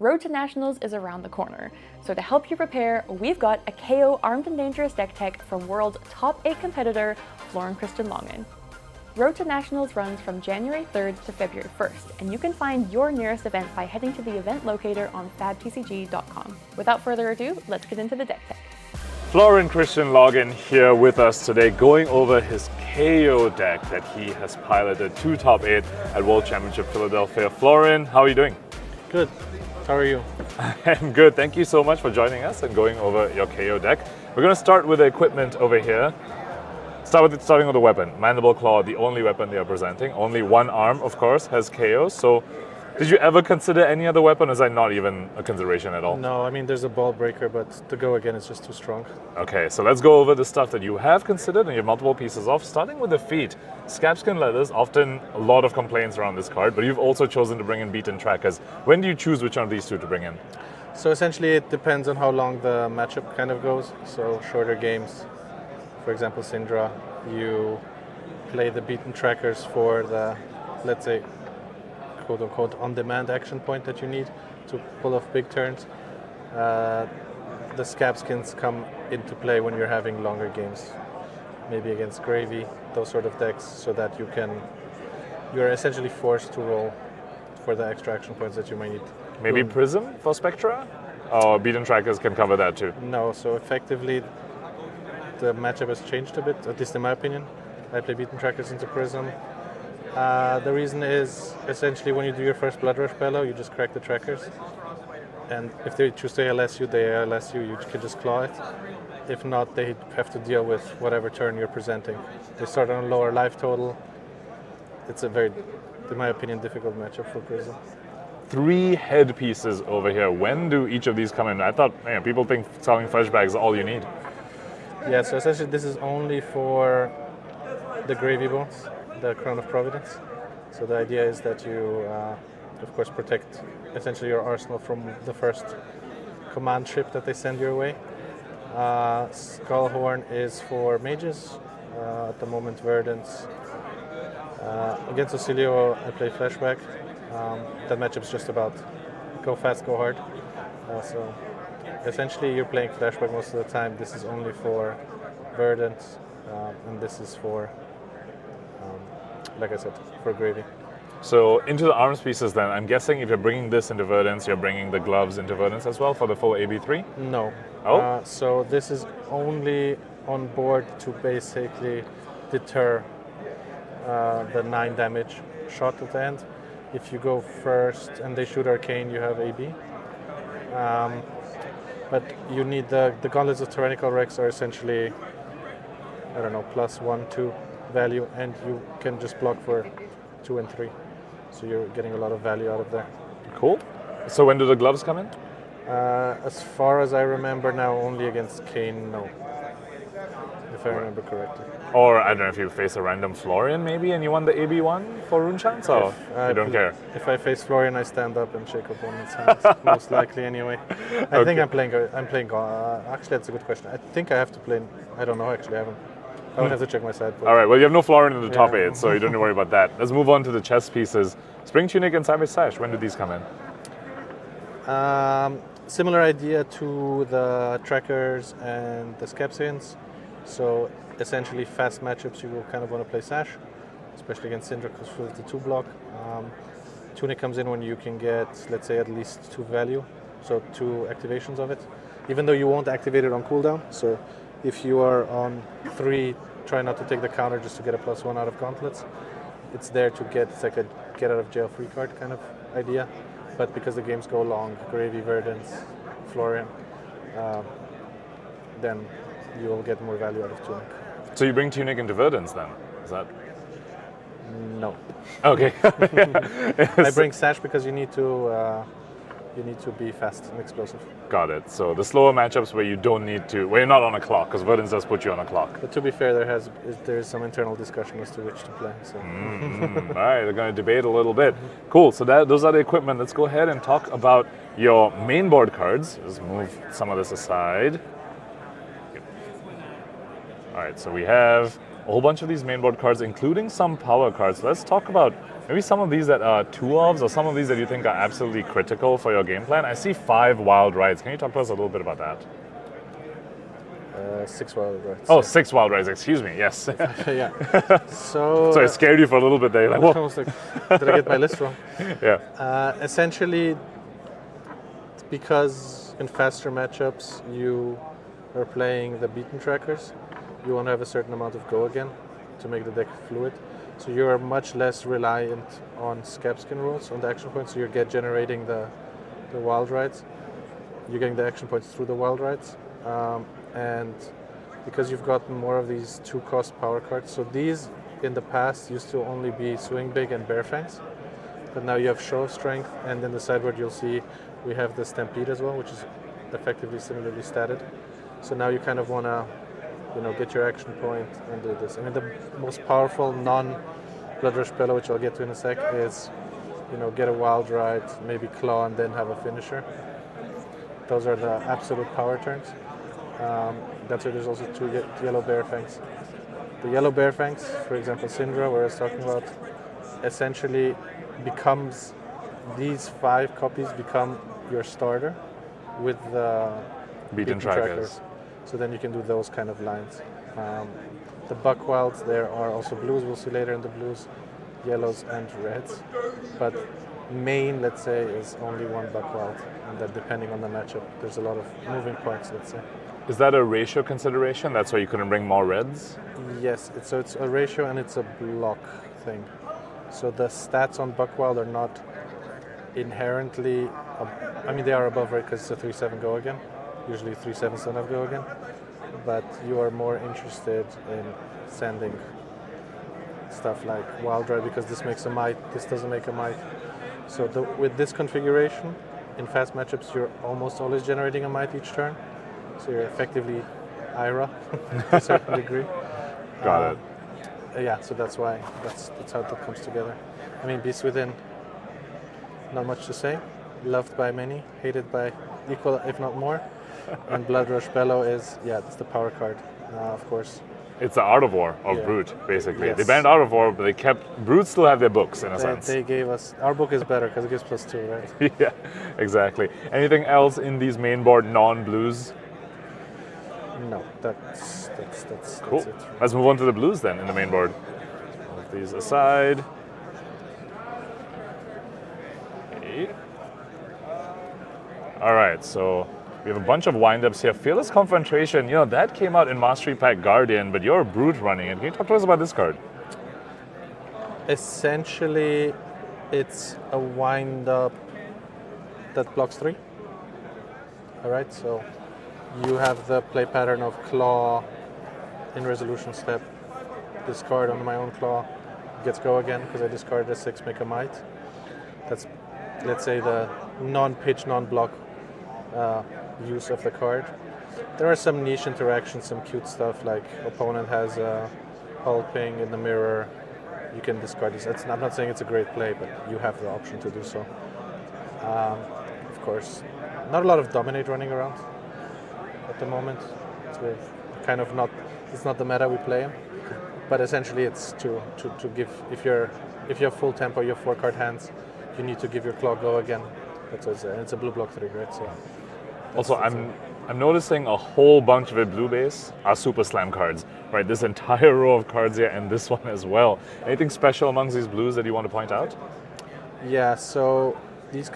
Road to Nationals is around the corner, so to help you prepare, we've got a Kayo Armed and Dangerous deck tech from world's top 8 competitor, Florin-Cristian Loghin. Road to Nationals runs from January 3rd to February 1st, and you can find your nearest event by heading to the event locator on fabtcg.com. Without further ado, let's get into the deck tech. Florin-Cristian Loghin here with us today, going over his Kayo deck that he has piloted to top 8 at World Championship Philadelphia. Florin, how are you doing? Good. How are you? I'm good. Thank you so much for joining us and going over your Kayo deck. We're going to start with the equipment over here. Starting with the weapon. Mandible Claw, the only weapon they are presenting. Only one arm, of course, has Kayo. So, did you ever consider any other weapon? Or is that not even a consideration at all? No, I mean, there's a ball breaker, but to go again is just too strong. Okay, so let's go over the stuff that you have considered and you have multiple pieces of. Starting with the feet. Scabskin leathers, often a lot of complaints around this card, but you've also chosen to bring in beaten trackers. When do you choose which one of these two to bring in? So essentially it depends on how long the matchup kind of goes. So shorter games, for example Syndra, you play the beaten trackers for the, let's say, quote-unquote on-demand action point that you need to pull off big turns. The scabskins come into play when you're having longer games, maybe against Gravy, those sort of decks, so that you're essentially forced to roll for the extra action points that you might need. Maybe Prism for Spectra? Or beaten trackers can cover that too? No, so effectively the matchup has changed a bit, at least in my opinion. I play beaten trackers into Prism. The reason is essentially when you do your first Blood Rush Bellow, you just crack the trackers. And if they choose to ALS you, they ALS you, you can just claw it. If not, they have to deal with whatever turn you're presenting. They start on a lower life total. It's a very, in my opinion, difficult matchup for Prism. 3 headpieces over here. When do each of these come in? I thought, man, people think selling flashbacks is all you need. Yeah, so essentially this is only for the Gravy Bones, the Crown of Providence. So the idea is that you, of course, protect essentially your arsenal from the first command ship that they send your way. Skullhorn is for mages, at the moment Verdance. Against Ocilio, I play Flashback. That matchup's just about go fast, go hard. So essentially you're playing Flashback most of the time. This is only for Verdance, and this is for, like I said, for Gravy. So into the arms pieces then, I'm guessing if you're bringing this into Verdance, you're bringing the gloves into Verdance as well for the full AB3? No. Oh? So this is only on board to basically deter the 9 damage shot at the end. If you go first and they shoot Arcane, you have AB. But you need the Gauntlets of Tyrannical Rex are essentially, I don't know, +1, 2 value, and you can just block for 2 and 3. So you're getting a lot of value out of there. Cool. So when do the gloves come in? As far as I remember now, only against Kane, no. If I remember correctly. Or I don't know if you face a random Florian maybe and you want the AB1 for Rune Chance, or you don't care? If I face Florian, I stand up and shake opponent's hands, most likely anyway. I think I'm playing, actually that's a good question. I think I have to play, I don't know actually, I would have to check my sideboard. All right, well you have no Florian in the top 8, so you don't need to worry about that. Let's move on to the chess pieces. Spring Tunic and Savage Sash, when do these come in? Similar idea to the trackers and the Scabskins. So essentially fast matchups you will kind of want to play Sash, especially against Syndra because with the 2 block. Tunic comes in when you can get, let's say, at least 2 value, so 2 activations of it, even though you won't activate it on cooldown. So if you are on 3, try not to take the counter just to get a +1 out of Gauntlets. It's there to get, it's like a get out of jail free card kind of idea, but because the games go long, Gravy, Verdance, Florian, then you will get more value out of Tunic. So you bring Tunic into Verdance then? Is that? No. Okay. I bring Sash because you need to be fast and explosive. Got it. So the slower matchups where you don't need to, where you're not on a clock, because Verdance does put you on a clock. But to be fair, there is some internal discussion as to which to play. So. All right, they're going to debate a little bit. Cool. So those are the equipment. Let's go ahead and talk about your main board cards. Just move some of this aside. All right, so we have a whole bunch of these mainboard cards, including some power cards. Let's talk about Maybe some of these that are 2-ofs or some of these that you think are absolutely critical for your game plan. I see 5 wild rides. Can you talk to us a little bit about that? 6 wild rides. Oh, 6 wild rides, excuse me, yes. Yeah. So So I scared you for a little bit there. You're like, I whoa. was like, did I get my list wrong? Yeah. Essentially, because in faster matchups you are playing the beaten trackers, you want to have a certain amount of go again to make the deck fluid. So you are much less reliant on scabskin rules on the action points. So you're generating the wild rides. You're getting the action points through the wild rides. And because you've gotten more of these 2-cost power cards, so these in the past used to only be Swing Big and Bear Fangs, but now you have Show of Strength, and in the sideboard you'll see we have the Stampede as well, which is effectively similarly statted. So now you kind of want to, get your action point and do this. I mean, the most powerful non-Blood Rush Bellow, which I'll get to in a sec, is, get a wild ride, maybe claw, and then have a finisher. Those are the absolute power turns. That's why there's also 2 yellow Bear Fangs. The yellow Bear Fangs, for example, Syndra, where I was talking about, essentially becomes, these 5 copies become your starter with the Beaten trackers. So then you can do those kind of lines. The Buckwilds, there are also blues, we'll see later in the blues, yellows and reds. But main, let's say, is only 1 Buckwild, and that depending on the matchup, there's a lot of moving parts, let's say. Is that a ratio consideration? That's why you couldn't bring more reds? Yes, it's a ratio and it's a block thing. So the stats on Buckwild are not inherently, they are above red because it's a 3/7 go again. Usually 3/7s don't have go again. But you are more interested in sending stuff like Wild Ride because this makes a might, this doesn't make a might. So with this configuration, in fast matchups, you're almost always generating a might each turn. So you're effectively Ira to a certain degree. Got it. Yeah, so that's why, that's how that comes together. I mean, Beast Within, not much to say. Loved by many, hated by equal, if not more. And Blood Rush Bellow is, it's the power card, of course. It's the Art of War of Brute, basically. Yes. They banned Art of War, but they kept... Brutes still have their books, in a sense. They gave us, our book is better because it gives +2, right? Yeah, exactly. Anything else in these main board non-blues? No, that's Cool. it. Let's move on to the blues then in the main board. Move these aside. Okay. All right, so we have a bunch of windups here. Fearless Confrontation, that came out in Mastery Pack Guardian, but you're a Brute running it. Can you talk to us about this card? Essentially, it's a windup that blocks 3. All right, so you have the play pattern of Claw in Resolution Step. Discard on my own Claw. Gets go again because I discarded a 6, make a might. That's, let's say, the non-pitch, non-block use of the card. There are some niche interactions, some cute stuff like opponent has a pulping in the mirror. You can discard this. I'm not saying it's a great play, but you have the option to do so. Of course, not a lot of Dominate running around at the moment. It's not the meta we play in, but essentially it's to give, if you have full tempo, you have 4-card hands, you need to give your Claw go again. That's what it's, and it's a blue block 3, right? So Also, I'm noticing a whole bunch of it blue base are Super Slam cards, right? This entire row of cards here and this one as well. Anything special amongst these blues that you want to point out? Yeah, so these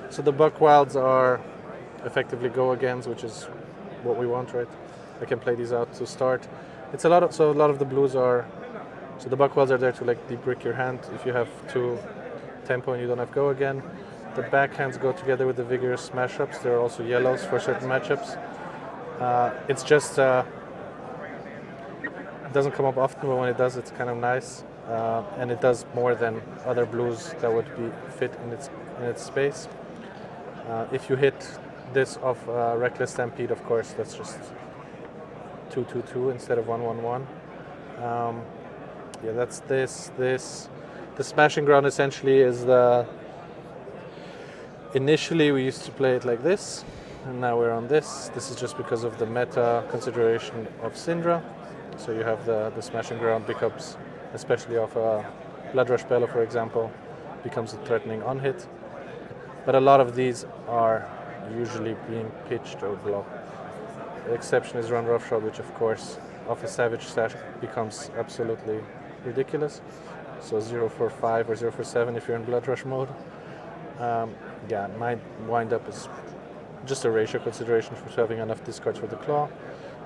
so the Buckwilds are effectively go agains, which is what we want, right? I can play these out to start. It's a lot of the blues are, so the Buckwilds are there to like debrick your hand if you have 2 tempo and you don't have go again. The backhands go together with the vigorous smash-ups. There are also yellows for certain matchups. It's just, it doesn't come up often, but when it does, it's kind of nice. And it does more than other blues that would be fit in its space. If you hit this off Reckless Stampede, of course, that's just 2/2/2 instead of 1/1/1. That's this. The Smashing Ground essentially is the... Initially, we used to play it like this, and now we're on this. This is just because of the meta consideration of Syndra. So you have the Smashing Ground pickups, especially off a Blood Rush Bellow, for example, becomes a threatening on-hit. But a lot of these are usually being pitched or blocked. The exception is Run Roughshod, which of course, off a Savage Stash becomes absolutely ridiculous. So 0-4-5 or 0-4-7 if you're in Blood Rush mode. My wind-up is just a ratio consideration for having enough discards for the claw.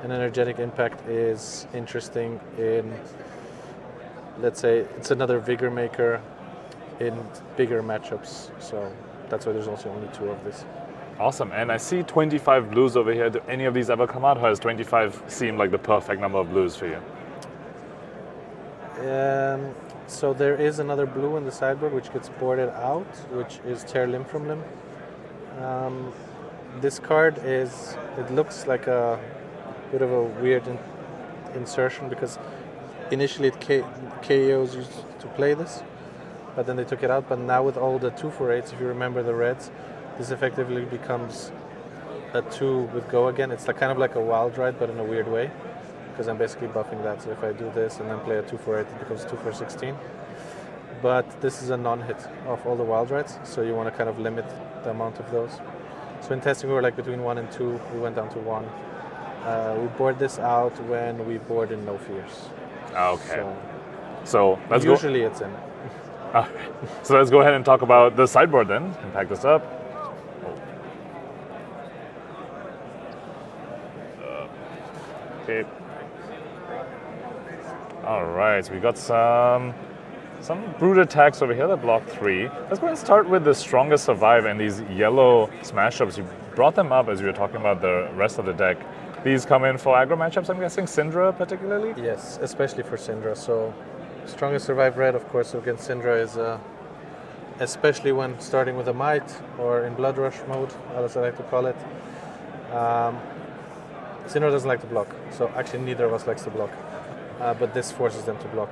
An Energetic Impact is interesting in, let's say, it's another Vigor Maker in bigger matchups. So that's why there's also only 2 of this. Awesome. And I see 25 blues over here. Do any of these ever come out? Or does 25 seem like the perfect number of blues for you? So there is another blue in the sideboard which gets boarded out, which is Tear Limb from Limb. This card it looks like a bit of a weird insertion because initially KOs used to play this, but then they took it out. But now with all the 2-4-8s, if you remember the reds, this effectively becomes a 2 with Go again. It's kind of like a Wild Ride, but in a weird way, because I'm basically buffing that. So if I do this and then play a 2-4-8, it becomes 2-4-16. But this is a non-hit of all the Wild Rides, so you want to kind of limit the amount of those. So in testing, we were between 1 and 2. We went down to 1. We board this out when we board in No Fears. Okay. So let's usually it's in. So let's go ahead and talk about the sideboard then. You can pack this up. Okay. All right, so we got some brute attacks over here that block 3. Let's go ahead and start with the Strongest Survive and these yellow smash-ups. You brought them up as you were talking about the rest of the deck. These come in for aggro matchups, I'm guessing, Syndra particularly? Yes, especially for Syndra. So Strongest Survive red, of course, against Syndra is, especially when starting with a Might or in Blood Rush mode, as I like to call it. Syndra doesn't like to block, so actually neither of us likes to block. But this forces them to block.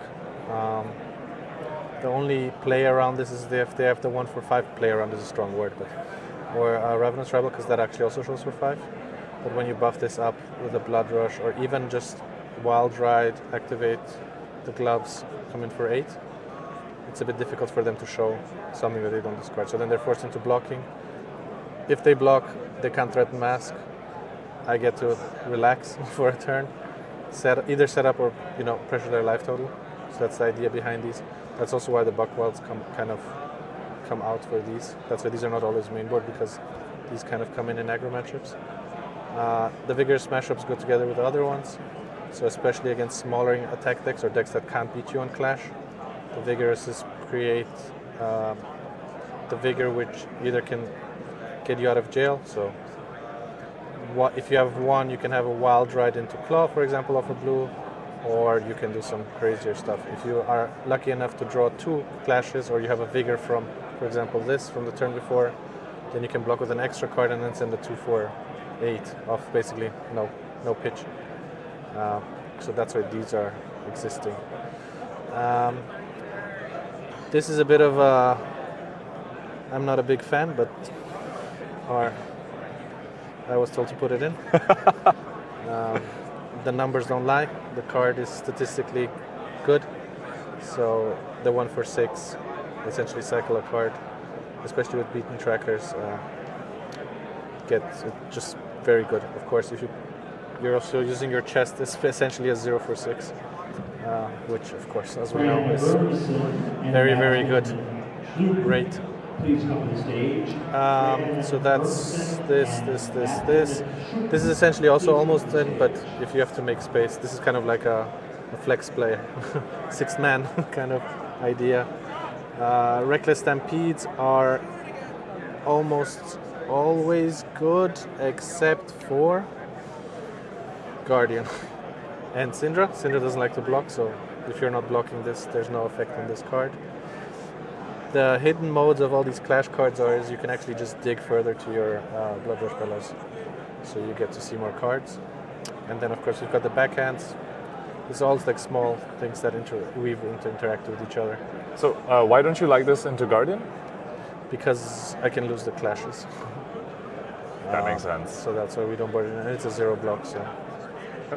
The only play around this is if they have the 1-for-5 play around is a strong word, or Ravenous Rebel, because that actually also shows for 5. But when you buff this up with a Blood Rush, or even just Wild Ride, activate the gloves, come in for 8, it's a bit difficult for them to show something that they don't discard. So then they're forced into blocking. If they block, they can't threaten Mask. I get to relax for a turn, either set up or pressure their life total. So that's the idea behind these. That's also why the Buckwilds come out for these. That's why these are not always mainboard, because these kind of come in aggro matchups. The Vigorous Smash-ups go together with the other ones, so especially against smaller attack decks or decks that can't beat you on Clash, the Vigorous create the Vigor, which either can get you out of jail. So if you have 1, you can have a Wild Ride into Claw, for example, off a blue, or you can do some crazier stuff. If you are lucky enough to draw 2 Clashes, or you have a Vigor from, for example, this from the turn before, then you can block with an extra card and then send a 2-4-8 off basically no pitch. So that's why these are existing. This is a bit of a, I'm not a big fan, but I was told to put it in. The numbers don't lie. The card is statistically good. So the 1-for-6, essentially cycle a card, especially with beaten trackers, gets just very good. Of course, if you're also using your chest, it's essentially a 0-for-6, which of course, as we know, is very, very good rate. Please come to the stage. So that's this. This is essentially also almost in, but if you have to make space, this is kind of like a flex play, 6-man kind of idea. Reckless Stampedes are almost always good, except for Guardian and Syndra. Syndra doesn't like to block, so if you're not blocking this, there's no effect on this card. The hidden modes of all these Clash cards is you can actually just dig further to your Blood Rush Bellows, so you get to see more cards. And then of course we've got the backhands. It's all like small things that weave into interact with each other. So why don't you like this into Guardian? Because I can lose the Clashes. That makes sense. So that's why we don't board it, and it's a 0 block, so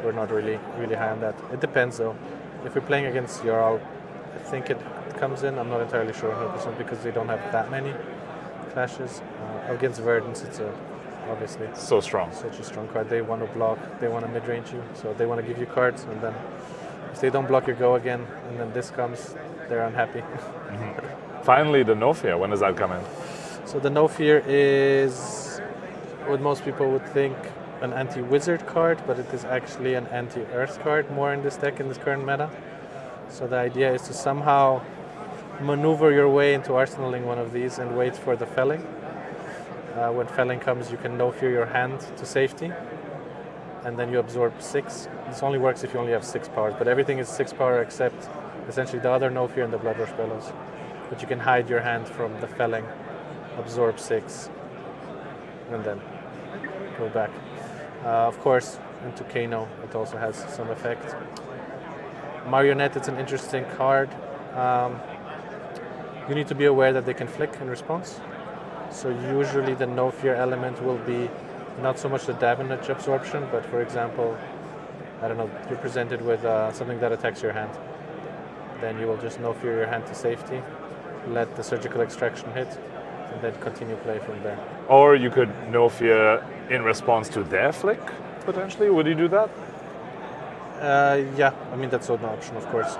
we're not really high on that. It depends though. If you're playing against Jarl, I think it comes in. I'm not entirely sure 100% because they don't have that many clashes. Against Verdance, it's obviously So strong. such a strong card. They want to block, they want to mid-range you, so they want to give you cards, and then if they don't block your go again, and then this comes, they're unhappy. Finally, the No Fear. When does that come in? So the No Fear is what most people would think an anti-wizard card, but it is actually an anti-earth card more in this deck in this current meta. So the idea is to somehow maneuver your way into arsenaling one of these and wait for the felling. When felling comes, you can No Fear your hand to safety, and then you absorb 6. This only works if you only have 6 powers, but everything is 6 power except essentially the other No Fear and the Blood Rush Bellows. But you can hide your hand from the felling, absorb 6, and then go back. Of course, into Kayo, it also has some effect. Marionette, it's an interesting card. You need to be aware that they can flick in response. So usually the No Fear element will be not so much the damage absorption, but for example, I don't know, you're presented with something that attacks your hand. Then you will just No Fear your hand to safety, let the surgical extraction hit, and then continue play from there. Or you could No Fear in response to their flick, potentially. Would you do that? Yeah, I mean that's an option, of course.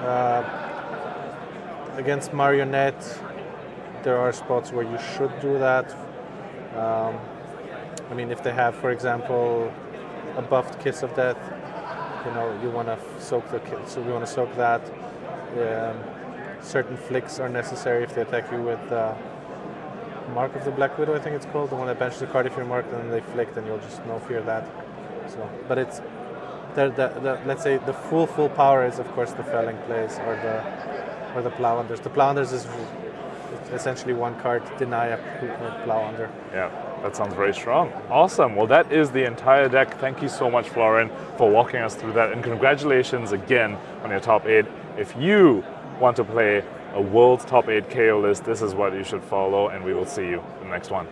Against Marionette, there are spots where you should do that. I mean, if they have, for example, a buffed Kiss of Death, you want to soak the kiss, so we want to soak that. Certain flicks are necessary if they attack you with Mark of the Black Widow, I think it's called, the one that banishes the card if you're marked and then they flick, then you'll just No Fear that. So, but it's the let's say the full power is of course the felling plays or the plow unders. The plow unders is essentially one card deny a plow under. Yeah, that sounds very strong. Awesome. Well, that is the entire deck. Thank you so much, Florin, for walking us through that, and congratulations again on your top 8. If you want to play a world top 8 KO list, this is what you should follow, and we will see you in the next one.